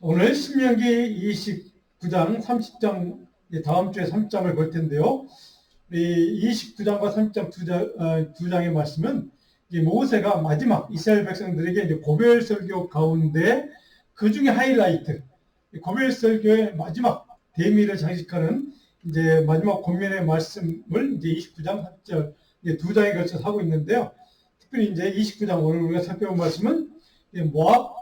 오늘 신명기 29장 30장 다음 주에 3장을 볼 텐데요. 이 29장과 30장 두 장의 말씀은 모세가 마지막 이스라엘 백성들에게 이제 고별 설교 가운데 그 중에 하이라이트, 고별 설교의 마지막 대미를 장식하는 이제 마지막 권면의 말씀을 이제 29장 3절 두 장에 걸쳐서 하고 있는데요. 특별히 이제 29장 오늘 우리가 살펴본 말씀은 모압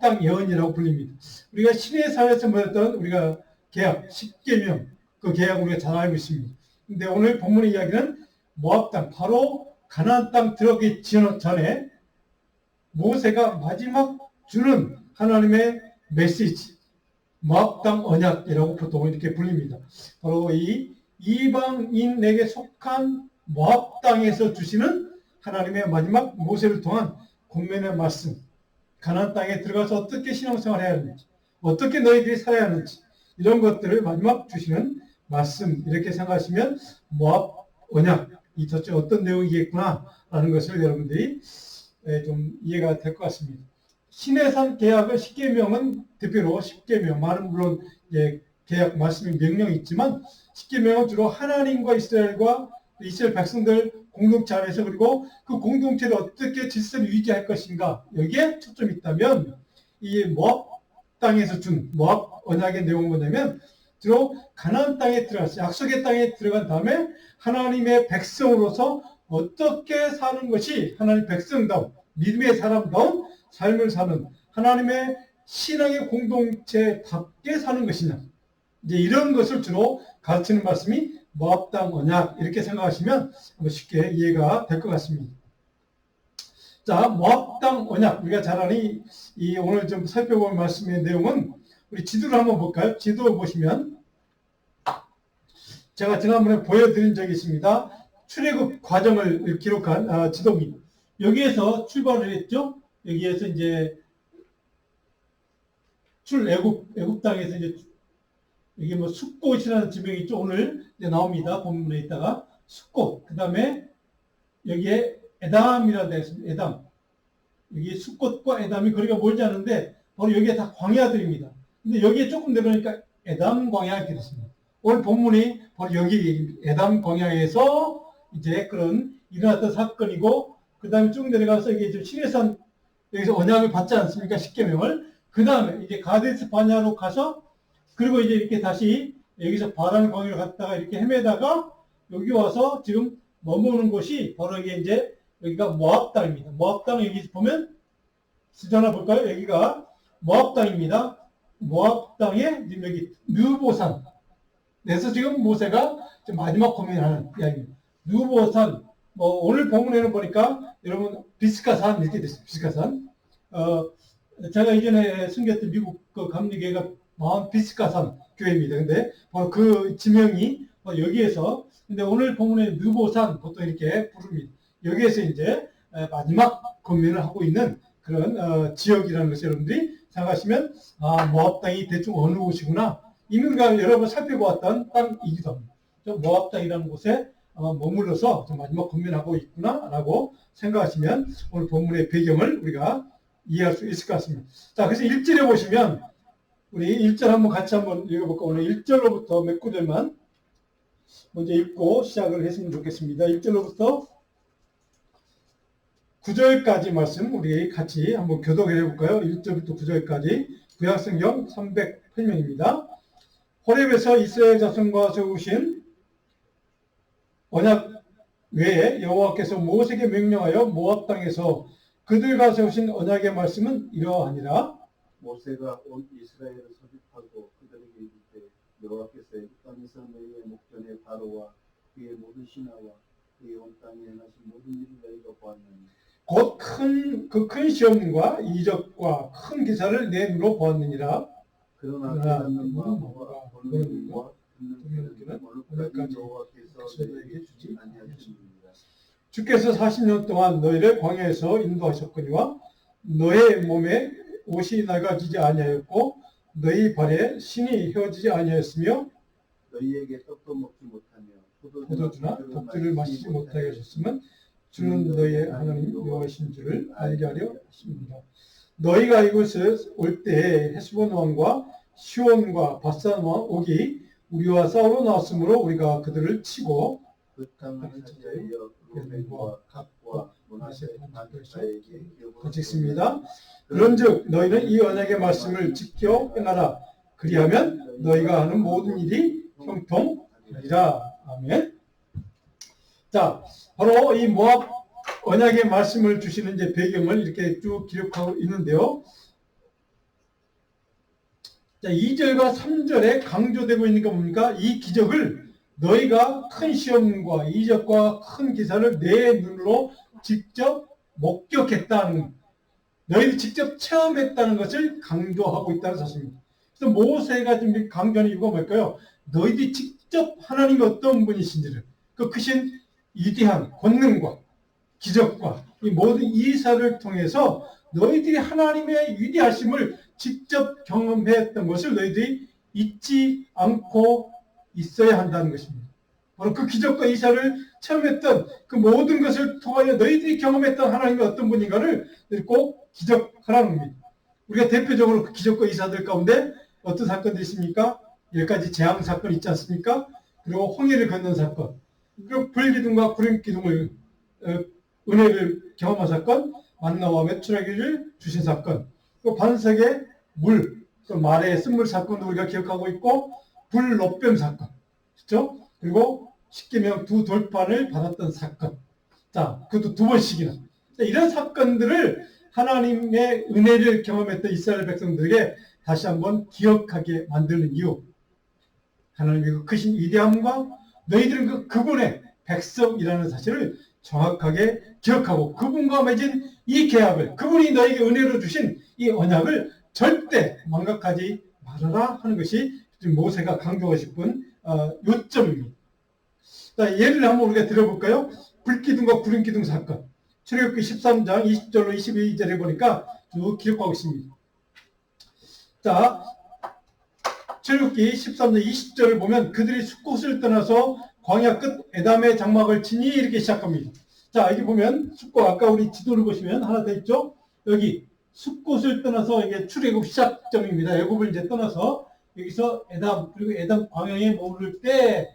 땅 예언이라고 불립니다. 우리가 시내사회에서 보였던 우리가 계약 10계명 그 계약 우리가 잘 알고 있습니다. 근데 오늘 본문의 이야기는 모압 땅, 바로 가나안 땅 들어가기 전에 모세가 마지막 주는 하나님의 메시지, 모압 땅 언약이라고 보통 이렇게 불립니다. 바로 이 이방인에게 속한 모압 땅에서 주시는 하나님의 마지막 모세를 통한 권면의 말씀, 가나안 땅에 들어가서 어떻게 신앙생활을 해야 하는지, 어떻게 너희들이 살아야 하는지, 이런 것들을 마지막 주시는 말씀, 이렇게 생각하시면 모압 언약이 도대체 어떤 내용이겠구나라는 것을 여러분들이 좀 이해가 될 것 같습니다. 시내산 계약은 10계명은 대표로 10계명, 많은 물론 계약 말씀이 명령이 있지만 10계명은 주로 하나님과 이스라엘과 이스라엘 백성들 공동체 안에서, 그리고 그 공동체를 어떻게 질서를 유지할 것인가, 여기에 초점이 있다면 이 모압 땅에서 준 모압 언약의 내용은 뭐냐면 주로 가나안 땅에 들어갔어요. 약속의 땅에 들어간 다음에 하나님의 백성으로서 어떻게 사는 것이 하나님 백성다운, 믿음의 사람다운 삶을 사는, 하나님의 신앙의 공동체답게 사는 것이냐, 이제 이런 것을 주로 가르치는 말씀이 모압 땅 언약, 이렇게 생각하시면 쉽게 이해가 될 것 같습니다. 자, 모압 땅 언약, 우리가 잘 아는 이 오늘 좀 살펴볼 말씀의 내용은 우리 지도를 한번 볼까요? 지도 보시면 제가 지난번에 보여드린 적이 있습니다. 출애굽 과정을 기록한 지도입니다. 여기에서 출발을 했죠. 여기에서 이제 애굽 땅에서 이제 이게 뭐 숫꽃이라는 지명이 있죠. 오늘 이제 나옵니다. 본문에 있다가 숫꽃. 그 다음에 여기에 에담이라는 데가 있습니다. 에담. 여기 숫꽃과 에담이 거리가 멀지 않은데 바로 여기에 다 광야들입니다. 근데 여기에 조금 내려오니까 에담 광야 이렇게 됐습니다. 오늘 본문이 바로 여기 에담 광야에서 이제 그런 일어났던 사건이고, 그 다음에 쭉 내려가서 이게 좀 시내산 여기서 언약을 받지 않습니까? 10계명을. 그 다음에 이제 가데스 바냐로 가서, 그리고 이제 이렇게 다시 여기서 바란 광야로 갔다가 이렇게 헤매다가 여기 와서 지금 머무는 곳이 바로 이게 이제 여기가 모압 땅입니다. 모압 땅 여기 보면 수전화 볼까요? 여기가 모압 땅입니다. 모압 땅에 지금 여기 느보산. 그래서 지금 모세가 마지막 고민하는 이야기입니다. 느보산. 뭐 오늘 본문에는 보니까 여러분 비스가산 이렇게 됐어요. 비스가산. 제가 이전에 숨겼던 미국 그 감리교회가 비스가산 교회입니다. 근데 바로 그 지명이 여기에서, 근데 오늘 본문에 느보산 보통 이렇게 부릅니다. 여기에서 이제 마지막 권면을 하고 있는 그런 지역이라는 것을 여러분들이 생각하시면 모압 땅이 대충 어느 곳이구나. 이미 우리가 여러 번 살펴보았던 땅이기도 합니다. 모압 땅이라는 곳에 머물러서 마지막 권면하고 있구나라고 생각하시면 오늘 본문의 배경을 우리가 이해할 수 있을 것 같습니다. 자, 그래서 1절에 보시면 우리 1절 한번 같이 한번 읽어볼까. 오늘 1절로부터 몇 구절만 먼저 읽고 시작을 했으면 좋겠습니다. 1절로부터 9절까지 말씀 우리 같이 한번 교독을 해볼까요? 1절부터 9절까지 구약성경 308면입니다. 호렙에서 이스라엘 자손과 세우신 언약 외에 여호와께서 모세에게 명령하여 모압 땅에서 그들과 세우신 언약의 말씀은 이러하니라. 모세가 온 이스라엘을 소집하고 그들에게 이르되 여호와께서 이 땅에서 너희의 목전에 바로와 그의 모든 신하와 그의 온 땅에 행하신 모든 일을 너희가 보았느니 곧 큰 시험과 이적과 큰 기사를 내 눈으로 보았느니라. 그러나 깨닫는 마음과 보는 눈과 듣는 귀는 오늘까지 여호와께서 너희에게 주지 아니하셨느니라. 주께서 40년 동안 너희를 광야에서 인도하셨거니와 너의 몸에 옷이 낡아지지 아니하였고 너희 발에 신이 휘어지지 아니하였으며 너희에게 떡도 먹지 못하며 포도주나 독주를 마시지 못하게 하셨으면 주는 너희의 하나님 여호와이신 줄을 알게 하려 하십니다. 너희가 이곳에 올 때 헤스본 왕과 시온과 바산 왕 옥이 우리와 싸우러 나왔으므로 우리가 그들을 치고 그 땅을 차지하여 루벤과 갓과 므낫세 반도에게 같이 읽습니다. 그런즉 너희는 이 언약의 말씀을 지켜 행하라. 그리하면 너희가 하는 모든 일이 형통하리라. 아멘. 자, 바로 이 모압 언약의 말씀을 주시는 이제 배경을 이렇게 쭉 기록하고 있는데요. 자, 2절과 3절에 강조되고 있는 게 뭡니까? 이 기적을 너희가 큰 시험과 이적과 큰 기사를 내 눈으로 직접 목격했다는, 너희들이 직접 체험했다는 것을 강조하고 있다는 사실입니다. 그래서 모세가 지금 강조하는 이유가 뭘까요? 너희들이 직접 하나님이 어떤 분이신지를, 그 크신 위대한 권능과 기적과 이 모든 이사를 통해서 너희들이 하나님의 위대하심을 직접 경험했던 것을 너희들이 잊지 않고 있어야 한다는 것입니다. 바로 그 기적과 이사를 체험했던 그 모든 것을 통하여 너희들이 경험했던 하나님이 어떤 분인가를 꼭 기적하라는 겁니다. 우리가 대표적으로 그 기적과 이사들 가운데 어떤 사건들이 있습니까? 10가지 재앙 사건 있지 않습니까? 그리고 홍해를 건넌 사건, 그리고 불기둥과 구름기둥을 은혜를 경험한 사건, 만나와 메추라기를 주신 사건, 또 반석의 물, 또 말의 쓴물 사건도 우리가 기억하고 있고, 불롯뱀 사건, 그렇죠? 그리고 십계명 두 돌판을 받았던 사건. 자, 그것도 2번씩이나. 자, 이런 사건들을 하나님의 은혜를 경험했던 이스라엘 백성들에게 다시 한번 기억하게 만드는 이유. 하나님의 그 크신 위대함과 너희들은 그분의 백성이라는 사실을 정확하게 기억하고 그분과 맺은 이 계약을, 그분이 너에게 은혜로 주신 이 언약을 절대 망각하지 말아라 하는 것이 모세가 강조하고 싶은 요점입니다. 자, 예를 한번 우리가 들어볼까요? 불기둥과 구름기둥 사건. 출애굽기 13장 20절로 22절에 보니까 쭉 기록하고 있습니다. 자, 출애굽기 13장 20절을 보면 그들이 숫곳을 떠나서 광야 끝 에담의 장막을 치니 이렇게 시작합니다. 자, 여기 보면 숫곳, 아까 우리 지도를 보시면 하나 더 있죠? 여기 숫곳을 떠나서 이게 출애굽 시작점입니다. 애굽을 이제 떠나서 여기서 에담, 그리고 에담 광야에 머무를 때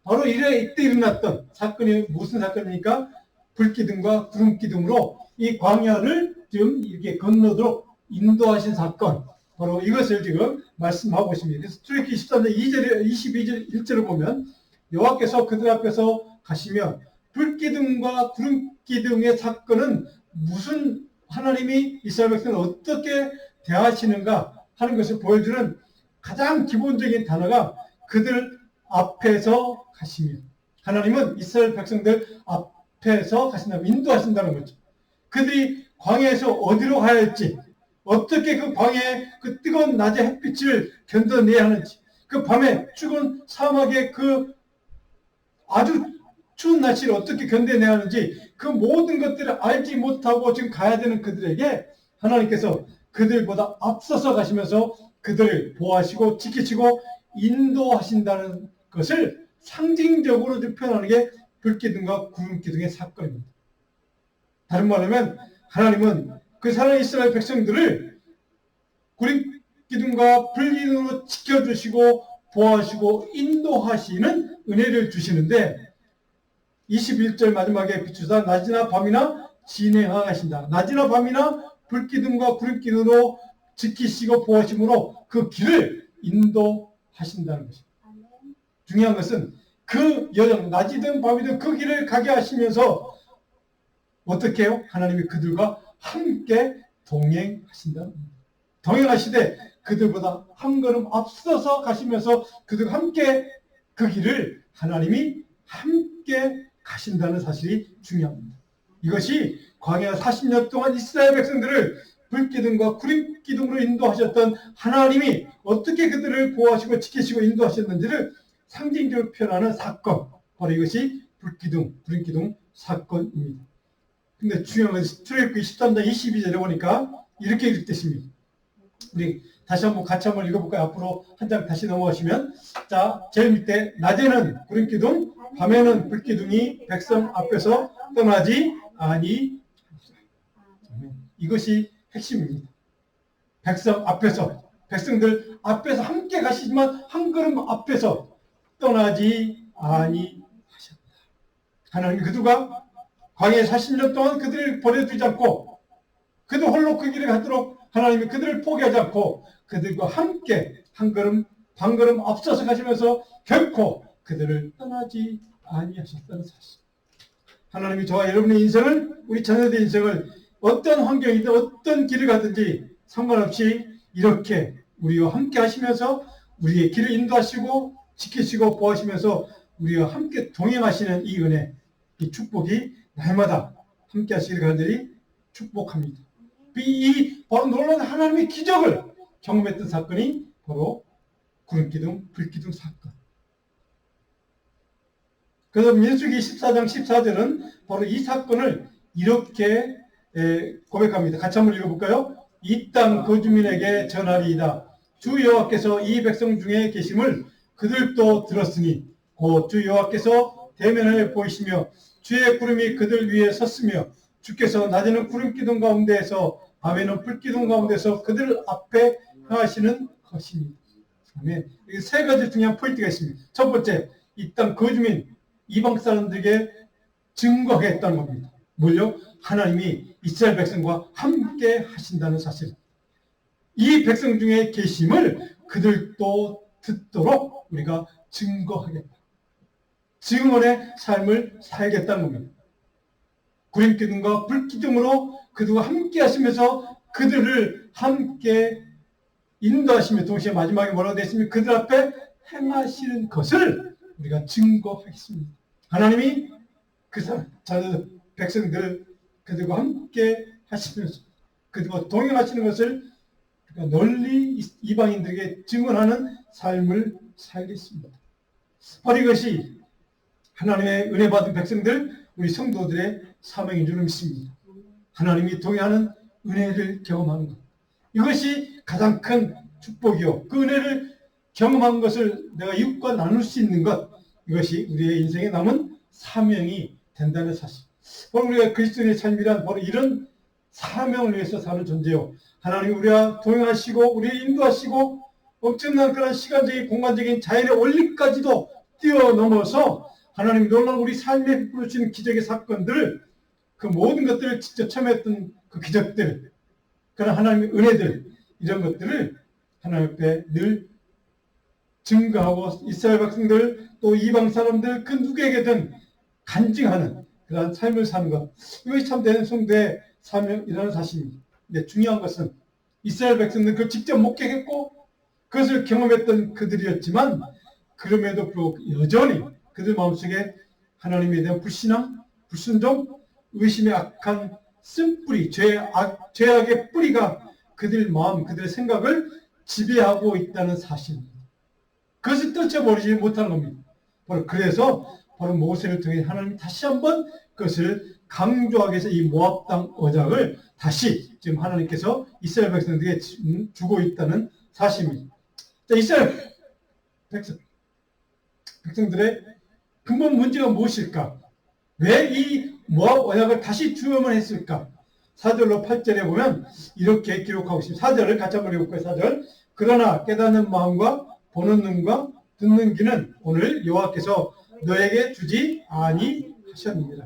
바로 이때 일어났던 사건이 무슨 사건입니까? 불기둥과 구름기둥으로 이 광야를 지금 이렇게 건너도록 인도하신 사건. 바로 이것을 지금 말씀하고 있습니다. 그래서 출애굽기 13장 2절, 22절, 1절을 보면 여호와께서 그들 앞에서 가시며 불기둥과 구름기둥의 사건은 무슨 하나님이 이스라엘 백성을 어떻게 대하시는가 하는 것을 보여주는 가장 기본적인 단어가 그들 앞에서 가시며, 하나님은 이스라엘 백성들 앞에서 가신다면 인도하신다는 거죠. 그들이 광야에서 어디로 가야 할지, 어떻게 그 광야의 그 뜨거운 낮의 햇빛을 견뎌내야 하는지, 그 밤에 죽은 사막의 그 아주 추운 날씨를 어떻게 견뎌내야 하는지, 그 모든 것들을 알지 못하고 지금 가야 되는 그들에게 하나님께서 그들보다 앞서서 가시면서 그들을 보호하시고 지키시고 인도하신다는 것을 상징적으로 표현하는 게 불기둥과 구름기둥의 사건입니다. 다른 말로 하면 하나님은 그 살아있는 이스라엘 백성들을 구름기둥과 불기둥으로 지켜주시고 보호하시고 인도하시는 은혜를 주시는데 21절 마지막에 비추사 낮이나 밤이나 진행하신다. 낮이나 밤이나 불기둥과 구름기둥으로 지키시고 보호하심으로 그 길을 인도하신다는 것입니다. 중요한 것은 그 여정, 낮이든 밤이든 그 길을 가게 하시면서 어떻게 해요? 하나님이 그들과 함께 동행하신다는 겁니다. 동행하시되 그들보다 한 걸음 앞서서 가시면서 그들과 함께 그 길을 하나님이 함께 가신다는 사실이 중요합니다. 이것이 광야 40년 동안 이스라엘 백성들을 불기둥과 구름기둥으로 인도하셨던 하나님이 어떻게 그들을 보호하시고 지키시고 인도하셨는지를 상징적으로 표현하는 사건, 바로 이것이 불기둥, 구름기둥 사건입니다. 근데 중요한 것은 출애굽기 13장 22절에 보니까 이렇게 읽듯입니다. 우리 다시 한번 같이 한번 읽어볼까요? 앞으로 한 장 다시 넘어가시면, 자, 제일 밑에 낮에는 구름기둥, 밤에는 불기둥이 백성 앞에서 떠나지 아니. 이것이 핵심입니다. 백성 앞에서, 백성들 앞에서 함께 가시지만 한 걸음 앞에서 떠나지 아니하셨다. 하나님 그들과 광야에 40년 동안 그들을 버려두지 않고 그들 홀로 그 길을 가도록 하나님이 그들을 포기하지 않고 그들과 함께 한 걸음 반 걸음 앞서서 가시면서 결코 그들을 떠나지 아니하셨다는 사실. 하나님이 저와 여러분의 인생을, 우리 자녀들의 인생을 어떤 환경이든 어떤 길을 가든지 상관없이 이렇게 우리와 함께 하시면서 우리의 길을 인도하시고 지키시고 보호하시면서 우리와 함께 동행하시는 이 은혜, 이 축복이 날마다 함께 하시길 간절히 축복합니다. 이 바로 놀라운 하나님의 기적을 경험했던 사건이 바로 구름기둥, 불기둥 사건. 그래서 민수기 14장 14절은 바로 이 사건을 이렇게 고백합니다. 같이 한번 읽어볼까요? 이 땅 거주민에게 전하리이다. 주 여호와께서 이 백성 중에 계심을 그들도 들었으니 곧 주 여호와께서 대면을 보이시며 주의 구름이 그들 위에 섰으며 주께서 낮에는 구름기둥 가운데에서 밤에는 불기둥 가운데서 그들 앞에 행하시는 것입니다. 아멘. 여기 세 가지 중요한 포인트가 있습니다. 첫 번째, 이 땅 거주민 이방 사람들에게 증거하겠다는 겁니다. 뭘요? 하나님이 이스라엘 백성과 함께 하신다는 사실. 이 백성 중에 계심을 그들도 듣도록 우리가 증거하겠다. 증언의 삶을 살겠다는 겁니다. 구름기둥과 불기둥으로 그들과 함께 하시면서 그들을 함께 인도하시며 동시에 마지막에 뭐라고 되어 있으면 그들 앞에 행하시는 것을 우리가 증거하겠습니다. 하나님이 그 자녀 백성들 그들과 함께 하시면서 그들과 동행하시는 것을 널리 이방인들에게 증언하는 삶을 살겠습니다. 바로 이것이 하나님의 은혜 받은 백성들, 우리 성도들의 사명인 줄 믿습니다. 하나님이 동행하는 은혜를 경험하는 것. 이것이 가장 큰 축복이요. 그 은혜를 경험한 것을 내가 이웃과 나눌 수 있는 것. 이것이 우리의 인생에 남은 사명이 된다는 사실. 바로 우리가 그리스도인의 삶이란 바로 이런 사명을 위해서 사는 존재요. 하나님이 우리와 동행하시고 우리를 인도하시고 엄청난 그런 시간적인 공간적인 자연의 원리까지도 뛰어넘어서 하나님이 놀라운 우리 삶에 베풀어 주시는 기적의 사건들, 그 모든 것들을 직접 체험했던 그 기적들, 그런 하나님의 은혜들, 이런 것들을 하나님 앞에 늘 증거하고 이스라엘 백성들 또 이방 사람들 그 누구에게든 간증하는 그러한 삶을 사는 것. 이것이 참 대한 성도의 사명이라는 사실입니다. 근데 중요한 것은 이스라엘 백성들 그걸 직접 목격했고 그것을 경험했던 그들이었지만 그럼에도 불구하고 여전히 그들 마음속에 하나님에 대한 불신앙, 불순종, 의심의 악한 쓴뿌리, 죄악의 뿌리가 그들 마음, 그들의 생각을 지배하고 있다는 사실입니다. 그것을 떨쳐버리지 못하는 겁니다. 그래서 바로 모세를 통해 하나님이 다시 한번 그것을 강조하기 위해서 이 모압 땅 언약을 다시 지금 하나님께서 이스라엘 백성들에게 주고 있다는 사실입니다. 자, 이스라엘 백성들의 근본 문제가 무엇일까? 왜 이 모압 언약을 다시 주어만 했을까? 4절로 8절에 보면 이렇게 기록하고 있습니다. 4절을 같이 한번 읽어볼까요? 4절. 그러나 깨닫는 마음과 보는 눈과 듣는 귀는 오늘 여호와께서 너에게 주지 아니하셨느니라.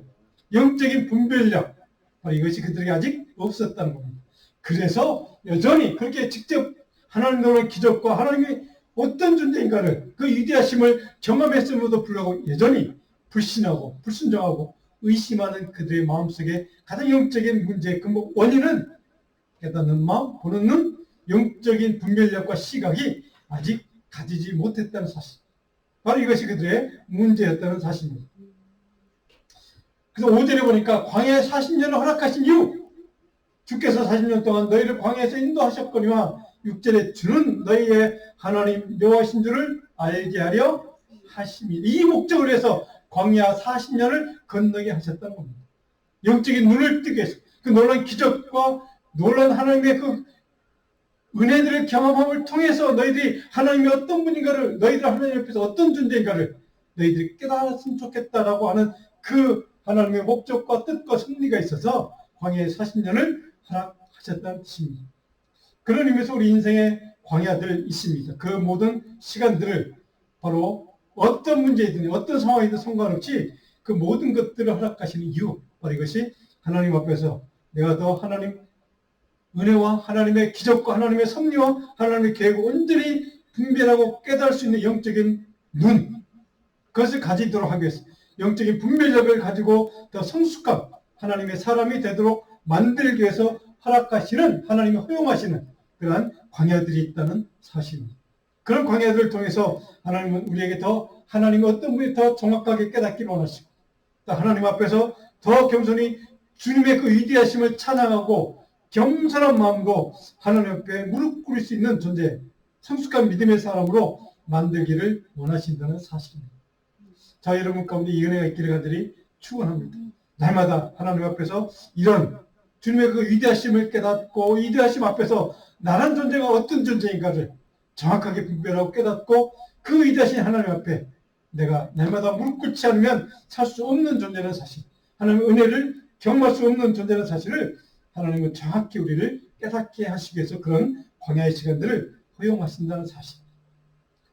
영적인 분별력, 이것이 그들에게 아직 없었다는 겁니다. 그래서 여전히 그렇게 직접 하나님의 기적과 하나님이 어떤 존재인가를 그 위대하심을 경험했음에도 불구하고 여전히 불신하고 불순종하고 의심하는 그들의 마음속에 가장 영적인 문제의 근본 원인은 깨닫는 마음, 보는 눈, 영적인 분별력과 시각이 아직 가지지 못했다는 사실. 바로 이것이 그들의 문제였다는 사실입니다. 그래서 5절에 보니까 광야에 40년을 허락하신 이유, 주께서 40년 동안 너희를 광야에서 인도하셨거니와 6절에 주는 너희의 하나님 여호와신 줄을 알게 하려 하심이니, 이 목적을 위해서 광야 40년을 건너게 하셨다는 겁니다. 영적인 눈을 뜨게 해서 그 놀라운 기적과 놀라운 하나님의 그 은혜들을 경험함을 통해서 너희들이 하나님이 어떤 분인가를, 너희들 하나님 옆에서 어떤 존재인가를 너희들이 깨달았으면 좋겠다라고 하는 그 하나님의 목적과 뜻과 섭리가 있어서 광야의 40년을 허락하셨다는 뜻입니다. 그런 의미에서 우리 인생의 광야들 있습니다. 그 모든 시간들을 바로 어떤 문제이든 어떤 상황이든 상관없이 그 모든 것들을 허락하시는 이유, 바로 이것이 하나님 앞에서 내가 더 하나님 은혜와 하나님의 기적과 하나님의 섭리와 하나님의 계획을 온전히 분별하고 깨달을 수 있는 영적인 눈, 그것을 가지도록 하기 위해서 영적인 분별력을 가지고 더 성숙한 하나님의 사람이 되도록 만들기 위해서 허락하시는, 하나님이 허용하시는 그러한 광야들이 있다는 사실입니다. 그런 광야들을 통해서 하나님은 우리에게 더 하나님의 어떤 분이 더 정확하게 깨닫기를 원하시고 또 하나님 앞에서 더 겸손히 주님의 그 위대하심을 찬양하고 겸손한 마음으로 하나님 앞에 무릎 꿇을 수 있는 존재, 성숙한 믿음의 사람으로 만들기를 원하신다는 사실입니다. 자, 여러분 가운데 이 은혜가 있기를 간절히 축원합니다. 날마다 하나님 앞에서 이런 주님의 그 위대하심을 깨닫고 위대하심 앞에서 나란 존재가 어떤 존재인가를 정확하게 분별하고 깨닫고 그 위대하신 하나님 앞에 내가 날마다 무릎 꿇지 않으면 살 수 없는 존재라는 사실, 하나님의 은혜를 경험할 수 없는 존재라는 사실을 하나님은 정확히 우리를 깨닫게 하시기 위해서 그런 광야의 시간들을 허용하신다는 사실.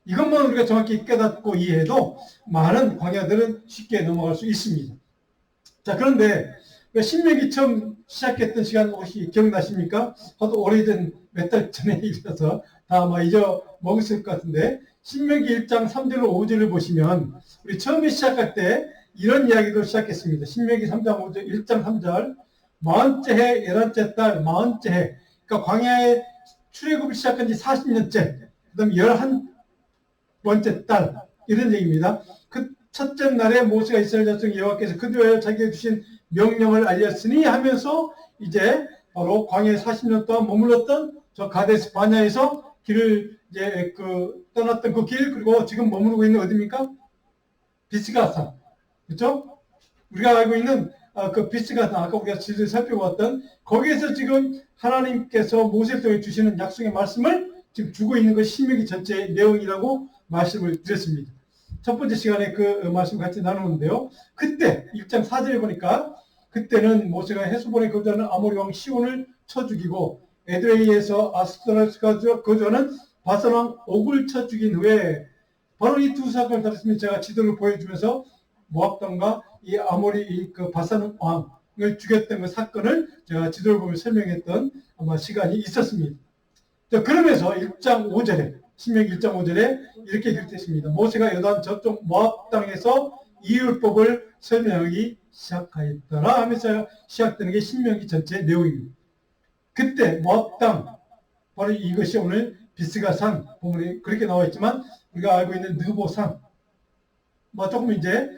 이것만 우리가 정확히 깨닫고 이해해도 많은 광야들은 쉽게 넘어갈 수 있습니다. 자, 그런데 신명기 처음 시작했던 시간 혹시 기억나십니까? 저도 오래된 몇 달 전에 일어서 다 아마 잊어먹었을 것 같은데 신명기 1장 3절 5절을 보시면 우리 처음에 시작할 때 이런 이야기도 시작했습니다. 신명기 3장 5절 1장 3절 마흔째 해 11째 달 마흔째 해, 그러니까 광야의 출애굽을 시작한 지 40년째, 그 다음에 11번째 달 이런 얘기입니다. 그 첫째 날에 모세가 이스라엘 자손 여호와께서 그들에게 자기에게 주신 명령을 알렸으니 하면서 이제 바로 광야에 40년 동안 머물렀던 저 가데스 바냐에서 길을 이제 떠났던 그 길, 그리고 지금 머무르고 있는 어디입니까? 비스가산, 그렇죠? 우리가 알고 있는 그 비스가산, 아까 우리가 지도에 살펴봤던 거기에서 지금 하나님께서 모세를 통해 주시는 약속의 말씀을 지금 주고 있는 것이 신명기 전체의 내용이라고 말씀을 드렸습니다. 첫 번째 시간에 그 말씀 같이 나누는데요. 그때 1장 4절에 보니까 그때는 모세가 헤스본에 거주하는 아모리 왕 시온을 쳐 죽이고 에드레이에서 아스도라스가 거주하는 바산 왕 옥을 쳐 죽인 후에 바로 이 두 사건을 다뤘으면 제가 지도를 보여주면서 모압 땅과 이 아모리 그 바산 왕을 죽였던 그 사건을 제가 지도를 보며 설명했던 아마 시간이 있었습니다. 자, 그러면서 1장 5절에 신명기 1장 5절에 이렇게 기록했습니다. 모세가 요단 저쪽 모압 땅에서 이 율법을 설명하기 시작하였더라 하면서 시작되는 게 신명기 전체 내용입니다. 그때 모압 땅, 바로 이것이 오늘 비스가산 부분이 그렇게 나와 있지만 우리가 알고 있는 느보산, 뭐 조금 이제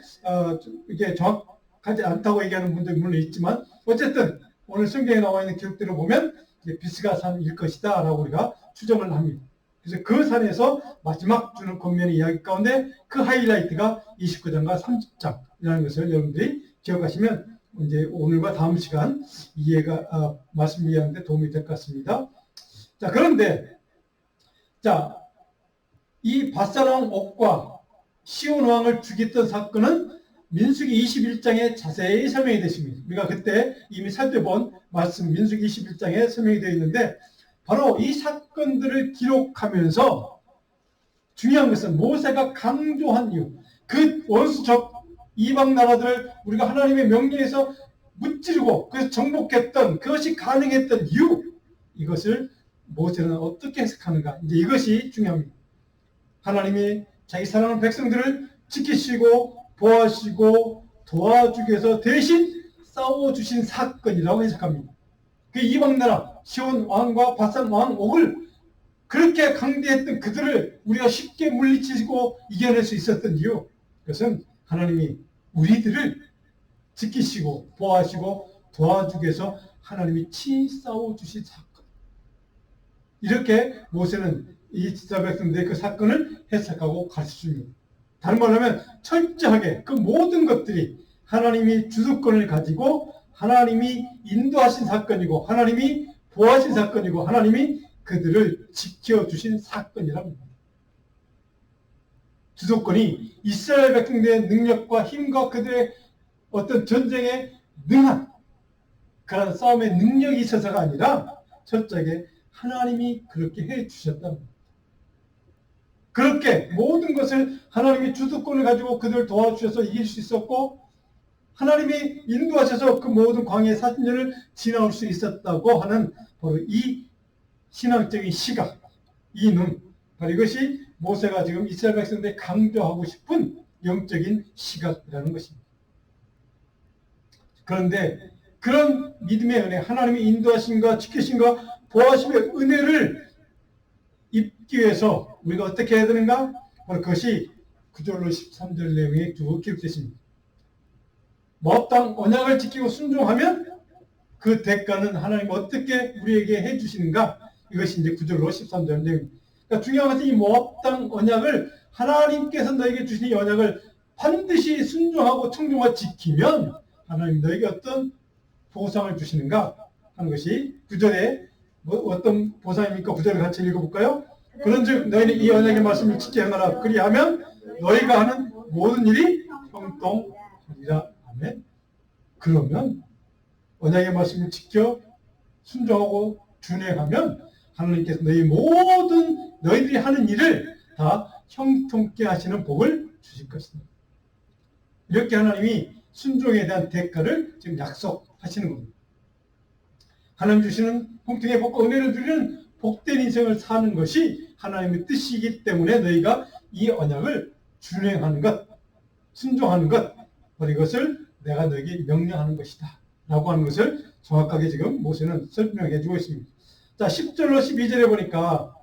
이게 정확하지 않다고 얘기하는 분들이 물론 있지만 어쨌든 오늘 성경에 나와 있는 기록들을 보면 비스가산일 것이다 라고 우리가 추정을 합니다. 그래서 그 산에서 마지막 주는 권면의 이야기 가운데 그 하이라이트가 29장과 30장이라는 것을 여러분들이 기억하시면 이제 오늘과 다음 시간 이해가 말씀 이해하는데 도움이 될 것 같습니다. 자, 그런데 자, 이 바산 왕 옥과 시온 왕을 죽였던 사건은 민수기 21장에 자세히 설명이 되십니다. 우리가 그때 이미 살펴본 말씀 민수기 21장에 설명이 되어 있는데 바로 이 사건들을 기록하면서 중요한 것은 모세가 강조한 이유, 그 원수적 이방 나라들을 우리가 하나님의 명령에서 무찌르고 그래서 정복했던 그것이 가능했던 이유, 이것을 모세는 어떻게 해석하는가, 이제 이것이 중요합니다. 하나님이 자기 사랑하는 백성들을 지키시고 보호하시고 도와주기 위해서 대신 싸워주신 사건이라고 해석합니다. 그 이방 나라 시온 왕과 바산 왕 옥을 그렇게 강대했던 그들을 우리가 쉽게 물리치고 이겨낼 수 있었던 이유, 그것은 하나님이 우리들을 지키시고 보호하시고 도와주기 위해서 하나님이 친히 싸워주신 사건. 이렇게 모세는 이 이스라엘 백성들의 그 사건을 해석하고 가르쳐줍니다. 다른 말로 하면 철저하게 그 모든 것들이 하나님이 주도권을 가지고 하나님이 인도하신 사건이고 하나님이 보호하신 사건이고 하나님이 그들을 지켜주신 사건이랍니다. 주도권이 이스라엘 백성들의 능력과 힘과 그들의 어떤 전쟁에 능한 그런 싸움의 능력이 있어서가 아니라 철저하게 하나님이 그렇게 해 주셨다는 겁니다. 그렇게 모든 것을 하나님이 주도권을 가지고 그들을 도와주셔서 이길 수 있었고, 하나님이 인도하셔서 그 모든 광야 40년을 지나올 수 있었다고 하는 바로 이 신앙적인 시각, 이 눈, 바로 이것이 모세가 지금 이스라엘 백성들에 강조하고 싶은 영적인 시각이라는 것입니다. 그런데 그런 믿음의 은혜, 하나님의 인도하심과 지키심과 보호하심의 은혜를 입기 위해서 우리가 어떻게 해야 되는가? 바로 그것이 9절로 13절 내용에 쭉 기록되어 있습니다. 모압 땅 언약을 지키고 순종하면 그 대가는 하나님 어떻게 우리에게 해주시는가? 이것이 이제 9절로 13절 내용입니다. 그러니까 중요한 것은 이 모압 땅 언약을 하나님께서 너에게 주신 이 언약을 반드시 순종하고 청종하고 지키면 하나님 너에게 어떤 보상을 주시는가 하는 것이 9절에 어떤 보상입니까? 9절을 같이 읽어볼까요? 그런즉 너희는 이 언약의 말씀을 지켜 행하라. 그리하면 너희가 하는 모든 일이 형통하리라. 아멘. 그러면 언약의 말씀을 지켜 순종하고 준행하면 하나님께서 너희들이 하는 일을 다 형통케 하시는 복을 주실 것입니다. 이렇게 하나님이 순종에 대한 대가를 지금 약속하시는 겁니다. 하나님 주시는 형통의 복과 은혜를 누리는 복된 인생을 사는 것이 하나님의 뜻이기 때문에 너희가 이 언약을 준행하는 것, 순종하는 것, 바로 이것을 내가 너에게 명령하는 것이다 라고 하는 것을 정확하게 지금 모세는 설명해 주고 있습니다. 자, 10절로 12절에 보니까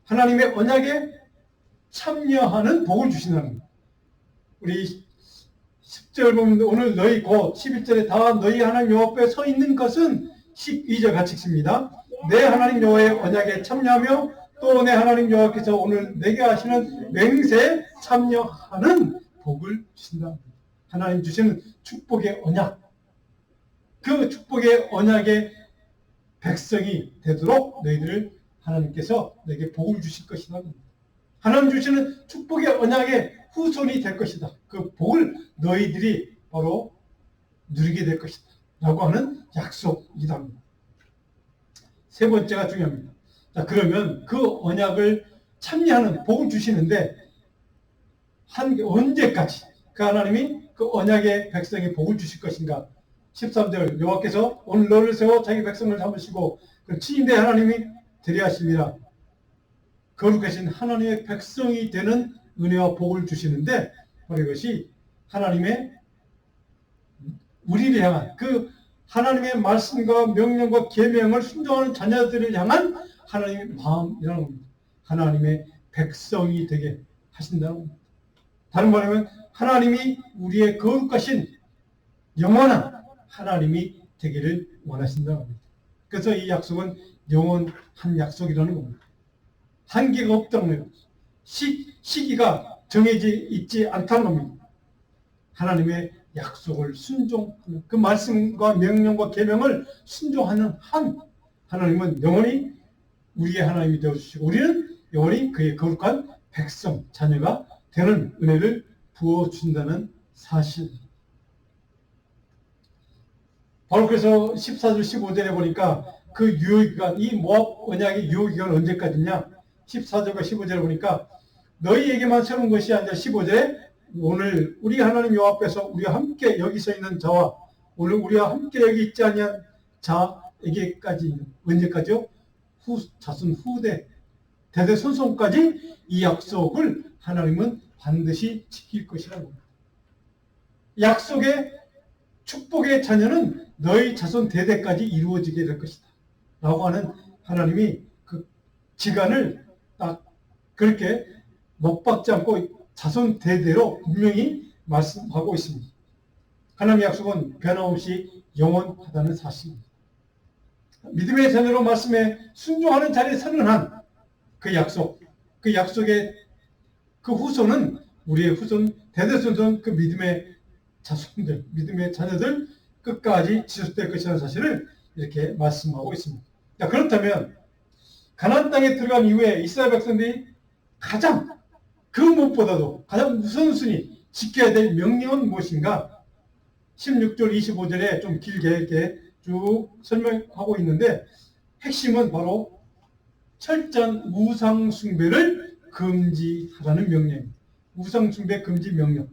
하나님의 언약에 참여하는 복을 주신다는 겁니다. 우리 10절 보면 오늘 너희 곧 11절에 다 너희 하나님 여호와 앞에 서 있는 것은 12절 같이 읽습니다. 내 하나님 여호와의 언약에 참여하며 또 내 하나님 여호와께서 오늘 내게 하시는 맹세에 참여하는 복을 주신다. 하나님 주시는 축복의 언약, 그 축복의 언약의 백성이 되도록 너희들을 하나님께서 내게 복을 주실 것이다. 하나님 주시는 축복의 언약의 후손이 될 것이다. 그 복을 너희들이 바로 누리게 될 것이다 라고 하는 약속이기도 합니다. 세 번째가 중요합니다. 자, 그러면 그 언약을 참여하는 복을 주시는데 언제까지 그 하나님이 그 언약의 백성에 복을 주실 것인가? 13절 여호와께서 오늘 너를 세워 자기 백성을 삼으시고 그 친인대 하나님이 되려 하심이라. 거룩하신 하나님의 백성이 되는 은혜와 복을 주시는데 바로 이것이 하나님의 우리를 향한 그 하나님의 말씀과 명령과 계명을 순종하는 자녀들을 향한 하나님의 마음이라는 겁니다. 하나님의 백성이 되게 하신다는 겁니다. 다른 말하면 하나님이 우리의 거룩하신 영원한 하나님이 되기를 원하신다는 겁니다. 그래서 이 약속은 영원한 약속이라는 겁니다. 한계가 없다는 겁니다. 시기가 정해져 있지 않다는 겁니다. 하나님의 약속을 순종하는 그 말씀과 명령과 계명을 순종하는 한 하나님은 영원히 우리의 하나님이 되어주시고 우리는 영원히 그의 거룩한 백성, 자녀가 되는 은혜를 부어준다는 사실. 바로 그래서 14절 15절에 보니까 그 유효기간, 이 모압 언약의 유효기간은 언제까지냐? 14절과 15절에 보니까 너희에게만 세운 것이 아니라 15절에 오늘 우리 하나님 여호와 앞에서 우리와 함께 여기 서 있는 자와 오늘 우리와 함께 여기 있지 아니한 자에게까지 언제까지요? 자손 후대 대대손손까지 이 약속을 하나님은 반드시 지킬 것이라고 합니다. 약속의 축복의 자녀는 너희 자손 대대까지 이루어지게 될 것이다 라고 하는 하나님이 그 기간을 딱 그렇게 못 박지 않고 자손 대대로 분명히 말씀하고 있습니다. 하나님의 약속은 변함없이 영원하다는 사실입니다. 믿음의 자녀로 말씀에 순종하는 자리에 서는 한 그 약속, 그 약속의 그 후손은 우리의 후손, 대대손손 그 믿음의 자손들, 믿음의 자녀들 끝까지 지속될 것이라는 사실을 이렇게 말씀하고 있습니다. 자, 그렇다면 가나안 땅에 들어간 이후에 이스라엘 백성들이 가장 그 무엇보다도 가장 우선순위 지켜야 될 명령은 무엇인가? 16절 25절에 좀 길게 이렇게 쭉 설명하고 있는데 핵심은 바로 철저한 우상 숭배를 금지하라는 명령입니다. 우상 숭배 금지 명령.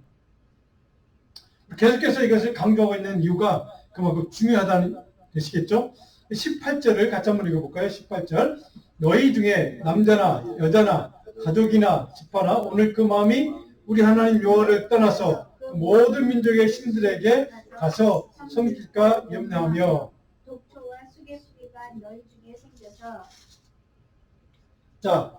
계속해서 이것을 강조하고 있는 이유가 그만큼 중요하다는 뜻이겠죠. 18절을 같이 한번 읽어볼까요? 18절. 너희 중에 남자나 여자나 가족이나 집화나 오늘 그 마음이 우리 하나님 여호와를 떠나서 모든 민족의 신들에게 가서 섬길까 염려하며. 독초와 수개수개가 너희 중에 생겨서 자,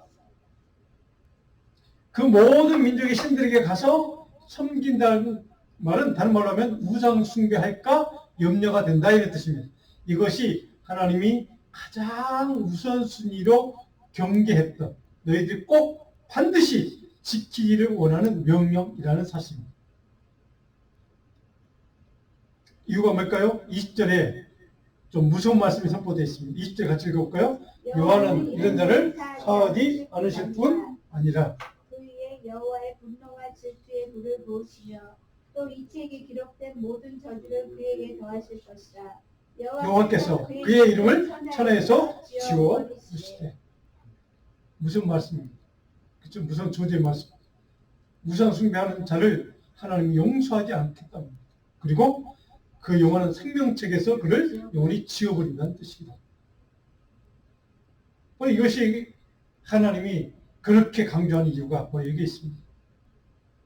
그 모든 민족의 신들에게 가서 섬긴다는 말은 다른 말로 하면 우상 숭배할까 염려가 된다 이런 뜻입니다. 이것이 하나님이 가장 우선순위로 경계했던 너희들이 꼭 반드시 지키기를 원하는 명령이라는 사실입니다. 이유가 뭘까요? 20절에 좀 무서운 말씀이 선포되어 있습니다. 20절 같이 읽어볼까요? 여호와는 이런 자를 사하지 않으실 뿐 아니라 그 위에 여호와의 분노와 질투의 불을 부으시며 또 이책에 기록된 모든 저주를 그에게 더하실 것이라. 여호와께서 그의 이름을 천하에서 지워주시되. 무슨 말씀입니까? 그쵸? 무슨 조제의 말씀. 우상 숭배하는 자를 하나님이 용서하지 않겠답니다. 그리고 그 영원한 생명책에서 그를 영원히 지워버린다는 뜻입니다. 이것이 하나님이 그렇게 강조하는 이유가 바로 여기에 있습니다.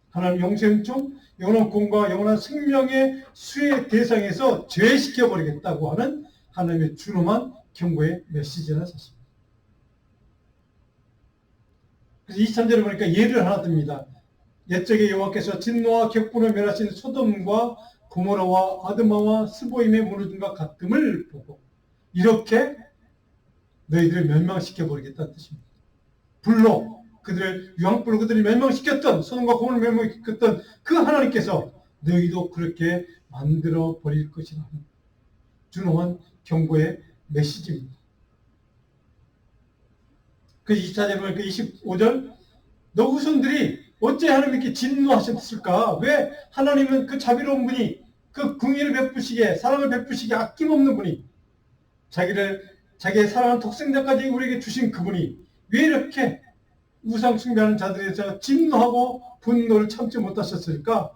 하나님 영생충, 영원한 구원과 영원한 생명의 수의 대상에서 제외시켜버리겠다고 하는 하나님의 준엄한 경고의 메시지라는 사실입니다. 그래서 23절에 보니까 예를 하나 듭니다. 옛적에 여호와께서 진노와 격분을 멸하신 소돔과 고모라와 아드마와 스보임의 무너짐과 같음을 보고 이렇게 너희들을 멸망시켜버리겠다는 뜻입니다. 불로 그들을 유황불로 그들을 멸망시켰던 소돔과 고모를 멸망시켰던 그 하나님께서 너희도 그렇게 만들어 버릴 것이라는 준엄한 경고의 메시지입니다. 그 24절에 보니까 25절 너 후손들이 어째 하나님께 진노하셨을까? 왜 하나님은 그 자비로운 분이 그 긍휼을 베푸시기에 사랑을 베푸시기에 아낌없는 분이 자기의 사랑하는 독생자까지 우리에게 주신 그분이 왜 이렇게 우상 숭배하는 자들에서 진노하고 분노를 참지 못하셨을까?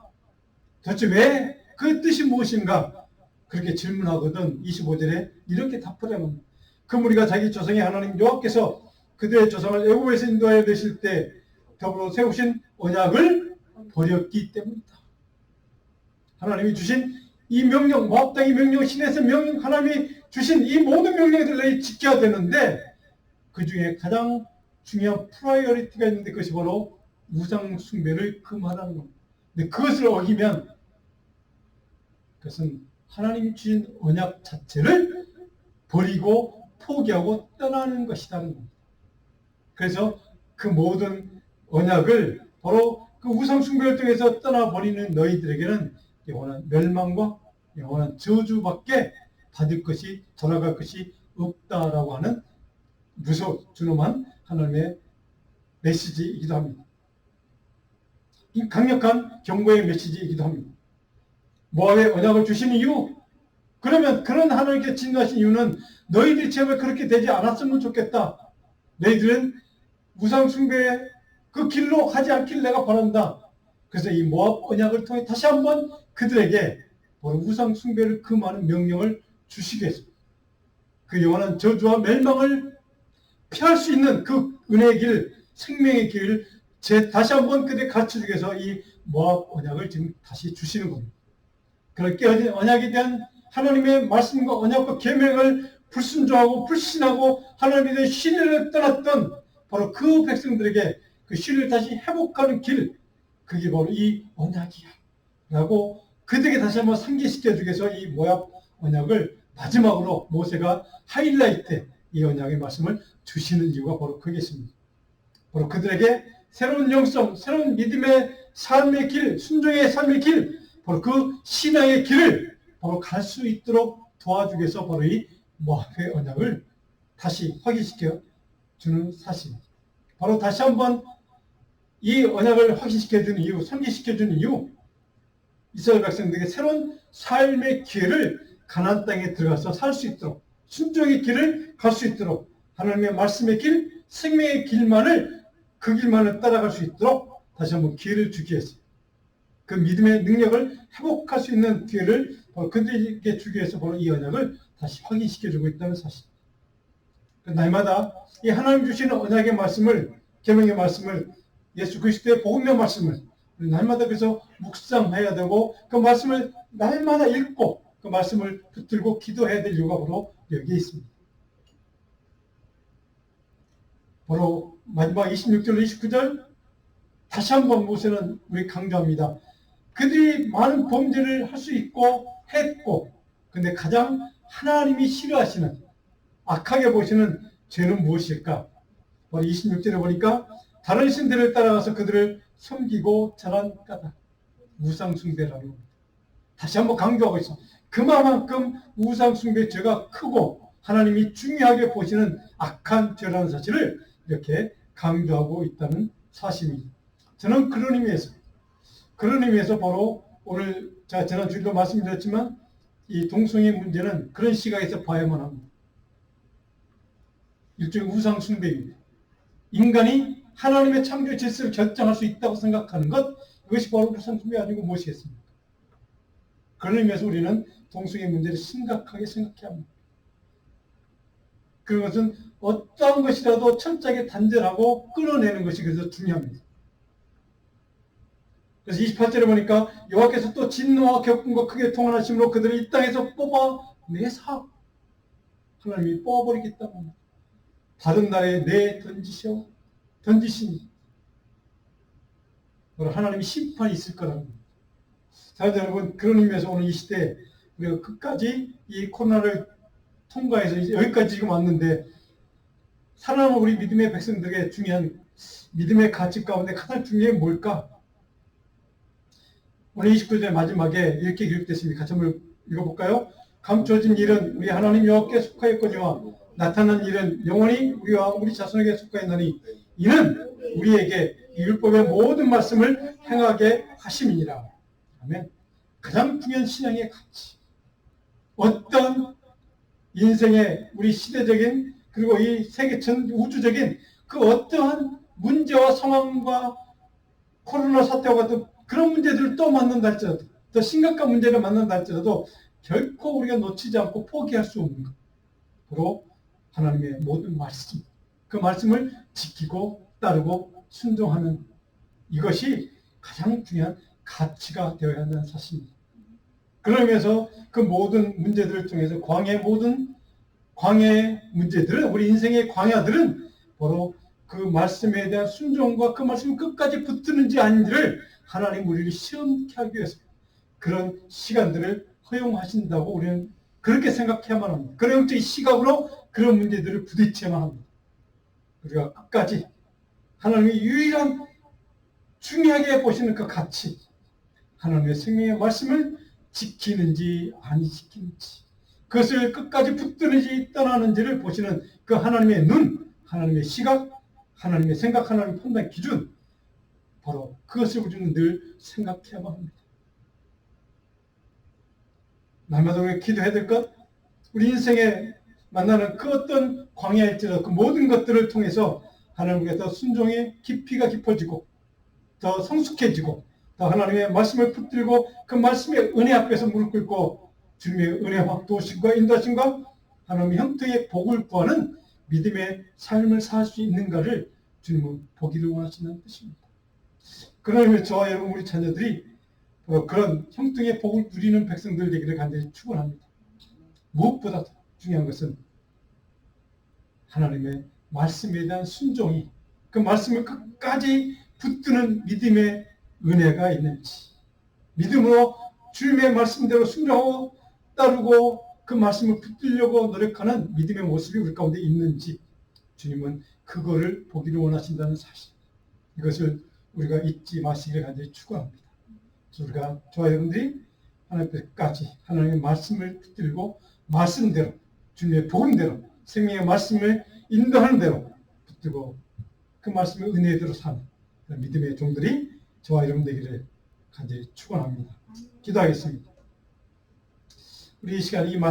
도대체 왜 그 뜻이 무엇인가? 그렇게 질문하거든 25절에 이렇게 답을 합니다. 그 무리가 자기 조상의 하나님 여호와께서 그들의 조상을 애굽에서 인도하여 내실 때 더불어 세우신 언약을 버렸기 때문이다. 하나님이 주신 이 명령, 모압 땅의 명령, 신에서 명령, 하나님이 주신 이 모든 명령들을 너희 지켜야 되는데 그 중에 가장 중요한 프라이어리티가 있는데 그것이 바로 우상 숭배를 금하라는 겁니다. 근데 그것을 어기면 그것은 하나님이 주신 언약 자체를 버리고 포기하고 떠나는 것이라는 겁니다. 그래서 그 모든 언약을 바로 그 우상 숭배를 통해서 떠나버리는 너희들에게는 영원한 멸망과 영원한 저주밖에 받을 것이 돌아갈 것이 없다라고 하는 준엄한 하나님의 메시지이기도 합니다. 이 강력한 경고의 메시지이기도 합니다. 모압의 언약을 주신 이유, 그러면 그런 하나님께 진노하신 이유는 너희들이 제발 그렇게 되지 않았으면 좋겠다. 너희들은 우상 숭배의 그 길로 가지 않길 내가 바란다. 그래서 이 모압 언약을 통해 다시 한번 그들에게 바로 우상 숭배를 금하는 명령을 주시기 위해서 그 영원한 저주와 멸망을 피할 수 있는 그 은혜의 길, 생명의 길을 다시 한번 그들에게 가르쳐주기 위해서 이 모압 언약을 지금 다시 주시는 겁니다. 그렇게 언약에 대한 하나님의 말씀과 언약과 계명을 불순종하고 불신하고 하나님에 대한 신뢰를 떠났던 바로 그 백성들에게 그 신뢰를 다시 회복하는 길, 그게 바로 이 언약이야 라고 그들에게 다시 한번 상기시켜주기 위해서 이 모압 언약을 마지막으로 모세가 하이라이트 이 언약의 말씀을 주시는 이유가 바로 그게 있습니다. 바로 그들에게 새로운 영성, 새로운 믿음의 삶의 길, 순종의 삶의 길, 바로 그 신앙의 길을 바로 갈 수 있도록 도와주기 위해서 바로 이 모압의 언약을 다시 확인시켜 주는 사실입니다. 바로 다시 한번 이 언약을 확신시켜 주는 이유, 상기시켜 주는 이유, 이스라엘 백성들에게 새로운 삶의 기회를 가나안 땅에 들어가서 살 수 있도록, 순종의 길을 갈 수 있도록, 하나님의 말씀의 길, 생명의 길만을 그 길만을 따라갈 수 있도록 다시 한번 기회를 주기 위해서 그 믿음의 능력을 회복할 수 있는 기회를 그들에게 주기 위해서 바로 이 언약을 다시 확인시켜주고 있다는 사실. 날마다 이 하나님 주시는 언약의 말씀을, 계명의 말씀을, 예수 그리스도의 복음의 말씀을 날마다 그래서 묵상해야 되고 그 말씀을 날마다 읽고 그 말씀을 붙들고 기도해야 될 이유가 바로 여기에 있습니다. 바로 마지막 26절, 29절 다시 한번 모세는 우리 강조합니다. 그들이 많은 범죄를 할 수 있고 했고 근데 가장 하나님이 싫어하시는 악하게 보시는 죄는 무엇일까? 바로 26절에 보니까 다른 신들을 따라가서 그들을 섬기고 절한 까닭 우상숭배라고 다시 한번 강조하고 있습니다. 그만큼 우상숭배 죄가 크고 하나님이 중요하게 보시는 악한 죄라는 사실을 이렇게 강조하고 있다는 사실입니다. 저는 그런 의미에서 바로 오늘 제가 지난주에도 말씀드렸지만 이 동성애 문제는 그런 시각에서 봐야만 합니다. 일종의 우상숭배입니다. 인간이 하나님의 창조 질서를 결정할 수 있다고 생각하는 것, 이것이 바로 우상숭배 아니고 무엇이겠습니까? 그런 의미에서 우리는 동성애 문제를 심각하게 생각해야 합니다. 그것은 어떠한 것이라도 철저하게 단절하고 끊어내는 것이 그래서 중요합니다. 그래서 28절에 보니까 여호와께서 또 진노와 격분과 크게 통한하심으로 그들을 이 땅에서 뽑아내사 하나님이 뽑아버리겠다고 합니다. 다른 나라에 던지시니 하나님이 심판이 있을 거라고 합니다. 자, 여러분 그런 의미에서 오늘 이 시대에 우리가 끝까지 이 코로나를 통과해서 여기까지 지금 왔는데 살아남은 우리 믿음의 백성들에게 중요한 믿음의 가치 가운데 가장 중요한 게 뭘까? 오늘 29절 마지막에 이렇게 기록됐습니다. 같이 한번 읽어볼까요? 감춰진 일은 우리 하나님 여호와께 속하였거니와 나타난 일은 영원히 우리와 우리 자손에게 속하였나니 이는 우리에게 이 율법의 모든 말씀을 행하게 하심이니라. 아멘. 가장 중요한 신앙의 가치. 어떤 인생의 우리 시대적인 그리고 이 세계 전 우주적인 그 어떠한 문제와 상황과 코로나 사태와 같은 그런 문제들을 또 만난다 할지라도 더 심각한 문제를 만난다 할지라도 결코 우리가 놓치지 않고 포기할 수 없는 것. 바로 하나님의 모든 말씀. 그 말씀을 지키고 따르고 순종하는 이것이 가장 중요한 가치가 되어야 한다는 사실입니다. 그런 의미에서 그 모든 문제들을 통해서 광야의 문제들은 우리 인생의 광야들은 바로 그 말씀에 대한 순종과 그 말씀이 끝까지 붙드는지 아닌지를 하나님 우리를 시험케 하기 위해서 그런 시간들을 허용하신다고 우리는 그렇게 생각해야만 합니다. 그런 영적인 시각으로 그런 문제들을 부딪혀야만 합니다. 우리가 끝까지 하나님의 유일한 중요하게 보시는 그 가치, 하나님의 생명의 말씀을 지키는지 안 지키는지, 그것을 끝까지 붙드는지 떠나는지를 보시는 그 하나님의 눈, 하나님의 시각, 하나님의 생각, 하나님의 판단 기준, 바로 그것을 우리는 늘 생각해야만 합니다. 날마다 우리가 기도해야 될 것, 우리 인생에 만나는 그 어떤 광야일지라도 그 모든 것들을 통해서 하나님께 더 순종의 깊이가 깊어지고 더 성숙해지고 더 하나님의 말씀을 붙들고 그 말씀의 은혜 앞에서 무릎 꿇고 주님의 은혜와 도우심과 인도하심과 하나님의 형통의 복을 구하는 믿음의 삶을 살 수 있는가를 주님은 보기를 원하시는 뜻입니다. 그러면 저와 여러분 우리 자녀들이 그런 형통의 복을 누리는 백성들 되기를 간절히 축원합니다. 무엇보다 중요한 것은 하나님의 말씀에 대한 순종이 그 말씀을 끝까지 붙드는 믿음의 은혜가 있는지, 믿음으로 주님의 말씀대로 순종하고 따르고 그 말씀을 붙들려고 노력하는 믿음의 모습이 우리 가운데 있는지 주님은 그거를 보기를 원하신다는 사실, 이것을 우리가 잊지 마시기를 간절히 축원합니다. 우리가 저와 여러분들이 하나님 앞에까지 하나님의 말씀을 붙들고 말씀대로 주님의 복음대로 생명의 말씀을 인도하는 대로 붙들고 그 말씀의 은혜대로 사는 믿음의 종들이 저와 여러분 되기를 간절히 축원합니다. 기도하겠습니다. 우리 이 시간 이 말씀